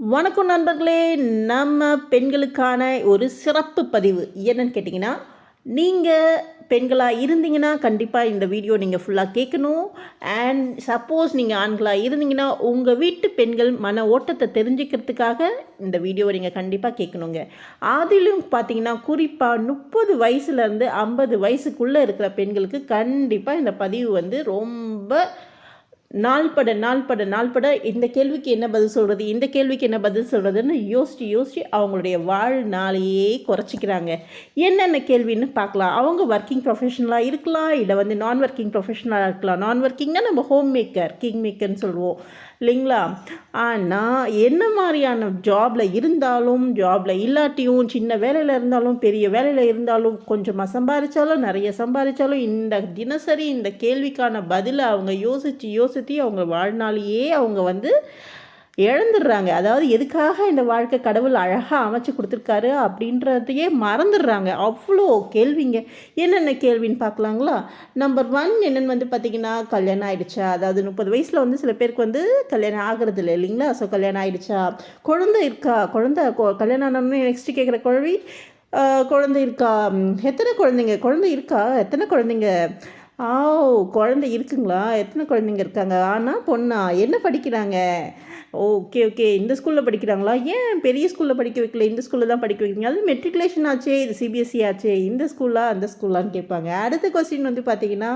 வணக்கம் நண்பர்களே. நம்ம பெண்களுக்கான ஒரு சிறப்பு பதிவு என்னன்னு கேட்டிங்கன்னா, நீங்கள் பெண்களாக இருந்தீங்கன்னா கண்டிப்பாக இந்த வீடியோ நீங்கள் ஃபுல்லாக கேட்கணும். அண்ட் சப்போஸ் நீங்கள் ஆண்களாக இருந்தீங்கன்னா உங்கள் வீட்டு பெண்கள் மன ஓட்டத்தை தெரிஞ்சுக்கிறதுக்காக இந்த வீடியோவை நீங்கள் கண்டிப்பாக கேட்கணுங்க. அதிலும் பார்த்தீங்கன்னா குறிப்பாக 30 வயசுலேருந்து 50 வயசுக்குள்ளே இருக்கிற பெண்களுக்கு கண்டிப்பாக இந்த பதிவு வந்து ரொம்ப நாள்பட இந்த கேள்விக்கு என்ன பதில் சொல்கிறது, இந்த கேள்விக்கு என்ன பதில் சொல்கிறதுன்னு யோசித்து அவங்களுடைய வாழ்நாளையே குறைச்சிக்கிறாங்க. என்னென்ன கேள்வின்னு பார்க்கலாம். அவங்க ஒர்க்கிங் ப்ரொஃபஷனலாக இருக்கலாம், இல்லை வந்து நான் ஒர்க்கிங் ப்ரொஃபஷனலாக இருக்கலாம். நான் ஒர்க்கிங்னா நம்ம ஹோம் மேக்கர், கிங் மேக்கர்னு சொல்லுவோம் இல்லைங்களா. ஆனால் என்ன மாதிரியான ஜாபில் இருந்தாலும், ஜாபில் இல்லாட்டியும், சின்ன வேலையில் இருந்தாலும், பெரிய வேலையில் இருந்தாலும், கொஞ்சமாக சம்பாதிச்சாலும், நிறைய சம்பாதிச்சாலும், இந்த தினசரி இந்த கேள்விக்கான பதிலை அவங்க யோசித்து அவங்க வாழ்நாளையே அவங்க வந்து இழந்துடுறாங்க. அதாவது எதுக்காக இந்த வாழ்க்கை கடவுள் அழகாக அமைச்சு கொடுத்துருக்காரு அப்படின்றதையே மறந்துடுறாங்க. அவ்வளோ கேள்விங்க. என்னென்ன கேள்வின்னு பார்க்கலாங்களா. நம்பர் 1 என்னென்னு வந்து பார்த்திங்கன்னா, கல்யாணம் ஆகிடுச்சா. அதாவது 30 வயசில் வந்து சில பேருக்கு வந்து கல்யாணம் ஆகிறது இல்லை இல்லைங்களா. ஸோ கல்யாணம் ஆகிடுச்சா, குழந்தை இருக்கா, கல்யாணம் ஆனோன்னு நெக்ஸ்ட்டு கேட்குற கேள்வி குழந்தை இருக்கா, எத்தனை குழந்தை இருக்கா, எத்தனை குழந்தைங்க, குழந்தை இருக்குங்களா, எத்தனை குழந்தைங்க இருக்காங்க, ஆனால் பொண்ணா, என்ன படிக்கிறாங்க, ஓகே இந்த ஸ்கூலில் படிக்கிறாங்களா, ஏன் பெரிய ஸ்கூலில் படிக்க வைக்கல, இந்த ஸ்கூலில் தான் படிக்க வைக்கிறீங்க, அது மெட்ரிகுலேஷன் ஆச்சே, இது சிபிஎஸ்சி ஆச்சே, இந்த ஸ்கூலா அந்த ஸ்கூலான்னு கேட்பாங்க. அடுத்த கொஸ்டின் வந்து பார்த்திங்கன்னா,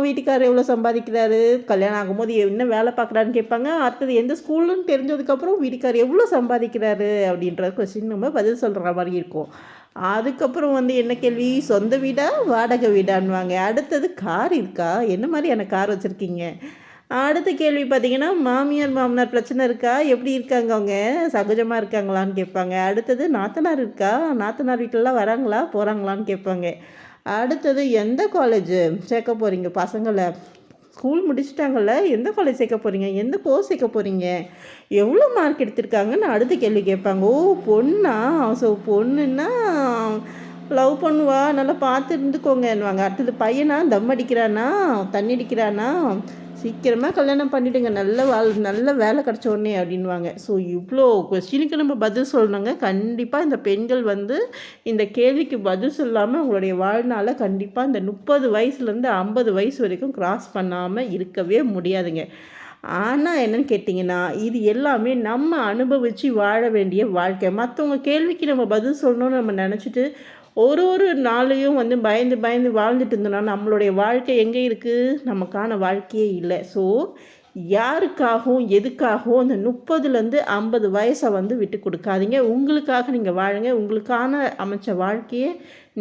வீட்டுக்காரர் எவ்வளோ சம்பாதிக்கிறாரு, கல்யாணம் ஆகும்போது என்ன வேலை பார்க்குறான்னு கேட்பாங்க. அடுத்தது எந்த ஸ்கூலுன்னு தெரிஞ்சதுக்கப்புறம் வீட்டுக்காரர் எவ்வளோ சம்பாதிக்கிறாரு அப்படின்ற கொஸ்டின் நம்ம பதில் சொல்கிற மாதிரி இருக்கும். அதுக்கப்புறம் வந்து என்ன கேள்வி, சொந்த வீடா வாடகை வீடான்வாங்க. அடுத்தது கார் இருக்கா, என்ன மாதிரியான கார் வச்சுருக்கீங்க. அடுத்த கேள்வி பார்த்திங்கன்னா, மாமனார் பிரச்சனை இருக்கா, எப்படி இருக்காங்க, அவங்க சகஜமாக இருக்காங்களான்னு கேட்பாங்க. அடுத்தது நாத்தனார் இருக்கா, நாத்தனார் வீட்டிலலாம் வராங்களா போகிறாங்களான்னு கேட்பாங்க. அடுத்தது எந்த காலேஜு சேர்க்க போகிறீங்க பசங்களை, ஸ்கூல் முடிச்சிட்டாங்கள்ல, எந்த காலேஜ் சேர்க்க போகிறீங்க, எந்த கோர்ஸ் சேர்க்க போகிறீங்க, எவ்வளோ மார்க் எடுத்திருக்காங்கன்னு அடுத்த கேள்வி கேட்பாங்க. பொண்ணா, ஸோ பொண்ணுன்னா லவ் பண்ணுவா, நல்லா பார்த்து இருந்துக்கோங்கன்னுவாங்க. அடுத்தது பையனா, தம் அடிக்கிறானா, தண்ணி அடிக்கிறானா, சீக்கிரமாக கல்யாணம் பண்ணிவிடுங்க, நல்ல வேலை கிடச்ச உடனே அப்படின்வாங்க. ஸோ இவ்வளோ கொஸ்டினுக்கு நம்ம பதில் சொல்லணுங்க. கண்டிப்பாக இந்த பெண்கள் வந்து இந்த கேள்விக்கு பதில் சொல்லாமல் அவங்களுடைய வாழ்நாளை கண்டிப்பாக இந்த 30 வயசுலேருந்து 50 வயசு வரைக்கும் கிராஸ் பண்ணாமல் இருக்கவே முடியாதுங்க. ஆனால் என்னென்னு கேட்டிங்கன்னா, இது எல்லாமே நம்ம அனுபவித்து வாழ வேண்டிய வாழ்க்கை. மற்றவங்க கேள்விக்கு நம்ம பதில் சொல்லணும்னு நம்ம நினச்சிட்டு ஒரு நாளையும் வந்து பயந்து வாழ்ந்துட்டு இருந்தோம்னா நம்மளுடைய வாழ்க்கை எங்கே இருக்குது, நமக்கான வாழ்க்கையே இல்லை. ஸோ யாருக்காகவும் எதுக்காகவும் அந்த 30லேருந்து 50 வயசை வந்து விட்டு கொடுக்காதீங்க. உங்களுக்காக நீங்கள் வாழுங்க. உங்களுக்கான அமைச்ச வாழ்க்கையை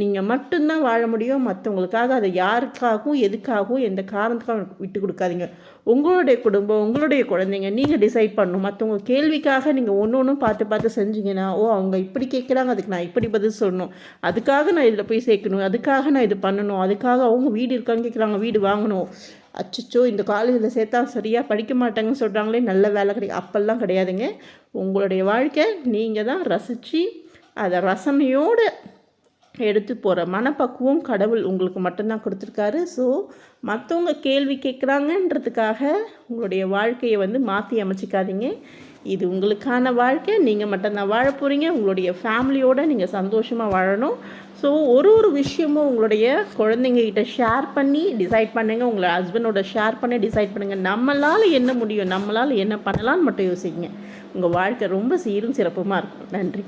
நீங்கள் மட்டும்தான் வாழ முடியும். மற்றவங்களுக்காக அதை யாருக்காகவும் எதுக்காகவும் எந்த காரணத்துக்காகவும் விட்டு கொடுக்காதீங்க. உங்களுடைய குடும்பம், உங்களுடைய குழந்தைங்க நீங்கள் டிசைட் பண்ணணும். மற்றவங்க கேள்விக்காக நீங்கள் ஒன்று பார்த்து செஞ்சீங்கன்னா, அவங்க இப்படி கேட்குறாங்க, அதுக்கு நான் இப்படி பதில் சொல்லணும், அதுக்காக நான் இதில் போய் சேர்க்கணும், அதுக்காக நான் இது பண்ணணும், அதுக்காக அவங்க வீடு இருக்கான்னு கேட்குறாங்க, வீடு வாங்கணும், அச்சோ இந்த காலேஜில் சேர்த்தா சரியாக படிக்க மாட்டாங்கன்னு சொல்கிறாங்களே, நல்ல வேலை கிடையாது, அப்பெல்லாம் கிடையாதுங்க. உங்களுடைய வாழ்க்கை நீங்கள் தான் ரசித்து அதை ரசனையோடு எடுத்து போகிற மனப்பக்குவம் கடவுள் உங்களுக்கு மட்டும்தான் கொடுத்துருக்காரு. ஸோ மற்றவங்க கேள்வி கேட்குறாங்கன்றதுக்காக உங்களுடைய வாழ்க்கையை வந்து மாற்றி அமைச்சிக்காதீங்க. இது உங்களுக்கான வாழ்க்கை, நீங்கள் மட்டும்தான் வாழ போகிறீங்க. உங்களுடைய ஃபேமிலியோடு நீங்கள் சந்தோஷமாக வாழணும். ஸோ ஒரு விஷயமும் உங்களுடைய குழந்தைங்ககிட்ட ஷேர் பண்ணி டிசைட் பண்ணுங்கள். உங்களை ஹஸ்பண்டோட ஷேர் பண்ணி டிசைட் பண்ணுங்கள். நம்மளால் என்ன முடியும், நம்மளால் என்ன பண்ணலான்னு மட்டும் யோசிங்க. உங்கள் வாழ்க்கை ரொம்ப சீரும் சிறப்புமாக இருக்கும். நன்றி.